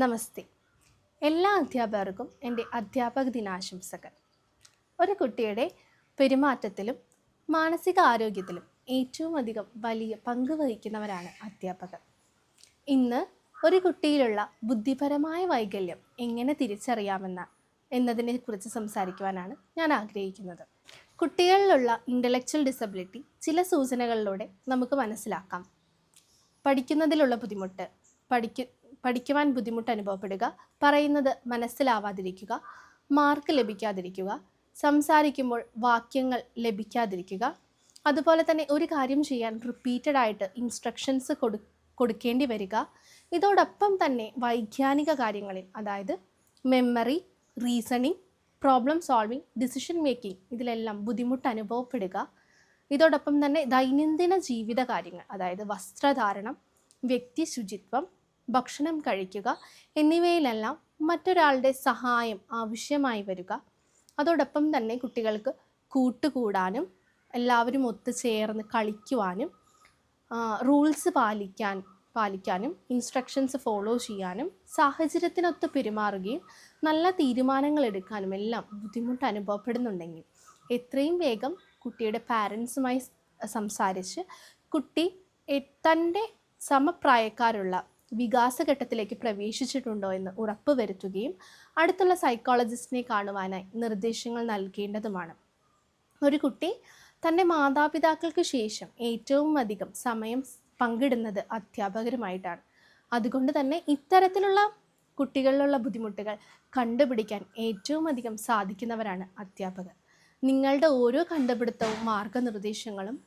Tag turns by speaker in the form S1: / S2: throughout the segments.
S1: നമസ്തേ. എല്ലാ അധ്യാപകർക്കും എൻ്റെ അധ്യാപക ദിനാശംസകൾ. ഒരു കുട്ടിയുടെ പെരുമാറ്റത്തിലും മാനസിക ആരോഗ്യത്തിലും ഏറ്റവും അധികം വലിയ പങ്ക് വഹിക്കുന്നവരാണ് അധ്യാപകർ. ഇന്ന് ഒരു കുട്ടിയിലുള്ള ബുദ്ധിപരമായ വൈകല്യം എങ്ങനെ എന്നതിനെക്കുറിച്ച് സംസാരിക്കുവാനാണ് ഞാൻ ആഗ്രഹിക്കുന്നത്. കുട്ടികളിലുള്ള ഇൻ്റലക്ച്വൽ ഡിസബിലിറ്റി ചില സൂചനകളിലൂടെ നമുക്ക് മനസ്സിലാക്കാം. പഠിക്കുന്നതിലുള്ള ബുദ്ധിമുട്ട്, പഠിക്കുവാൻ ബുദ്ധിമുട്ട് അനുഭവപ്പെടുക, പറയുന്നത് മനസ്സിലാവാതിരിക്കുക, മാർക്ക് ലഭിക്കാതിരിക്കുക, സംസാരിക്കുമ്പോൾ വാക്യങ്ങൾ ലഭിക്കാതിരിക്കുക, അതുപോലെ തന്നെ ഒരു കാര്യം ചെയ്യാൻ റിപ്പീറ്റഡായിട്ട് ഇൻസ്ട്രക്ഷൻസ് കൊടുക്കേണ്ടി വരിക. ഇതോടൊപ്പം തന്നെ വൈജ്ഞാനിക കാര്യങ്ങളിൽ, അതായത് memory, reasoning, problem solving, decision making, ഇതിലെല്ലാം ബുദ്ധിമുട്ട് അനുഭവപ്പെടുക. ഇതോടൊപ്പം തന്നെ ദൈനംദിന ജീവിത കാര്യങ്ങൾ, അതായത് വസ്ത്രധാരണം, വ്യക്തി ശുചിത്വം, ഭക്ഷണം കഴിക്കുക എന്നിവയിലെല്ലാം മറ്റൊരാളുടെ സഹായം ആവശ്യമായി വരിക. അതോടൊപ്പം തന്നെ കുട്ടികൾക്ക് കൂട്ടുകൂടാനും എല്ലാവരും ഒത്തുചേർന്ന് കളിക്കുവാനും റൂൾസ് പാലിക്കാനും ഇൻസ്ട്രക്ഷൻസ് ഫോളോ ചെയ്യാനും സാഹചര്യത്തിനൊത്ത് പെരുമാറുകയും നല്ല തീരുമാനങ്ങൾ എടുക്കാനും എല്ലാം ബുദ്ധിമുട്ട് അനുഭവപ്പെടുന്നുണ്ടെങ്കിൽ എത്രയും വേഗം കുട്ടിയുടെ പാരൻസുമായി സംസാരിച്ച് കുട്ടി തൻ്റെ സമപ്രായക്കാരുള്ള വികാസഘട്ടത്തിലേക്ക് പ്രവേശിച്ചിട്ടുണ്ടോ എന്ന് ഉറപ്പ് വരുത്തുകയും അടുത്തുള്ള സൈക്കോളജിസ്റ്റിനെ കാണുവാനായി നിർദ്ദേശങ്ങൾ നൽകേണ്ടതുമാണ്. ഒരു കുട്ടി തൻ്റെ മാതാപിതാക്കൾക്ക് ശേഷം ഏറ്റവും അധികം സമയം പങ്കിടുന്നത് അധ്യാപകരുമായിട്ടാണ്. അതുകൊണ്ട് തന്നെ ഇത്തരത്തിലുള്ള കുട്ടികളിലുള്ള ബുദ്ധിമുട്ടുകൾ കണ്ടുപിടിക്കാൻ ഏറ്റവും അധികം സാധിക്കുന്നവരാണ് അധ്യാപകർ. നിങ്ങളുടെ ഓരോ കണ്ടുപിടുത്തവും മാർഗനിർദ്ദേശങ്ങളും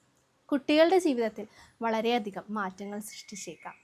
S1: കുട്ടികളുടെ ജീവിതത്തിൽ വളരെയധികം മാറ്റങ്ങൾ സൃഷ്ടിച്ചേക്കാം.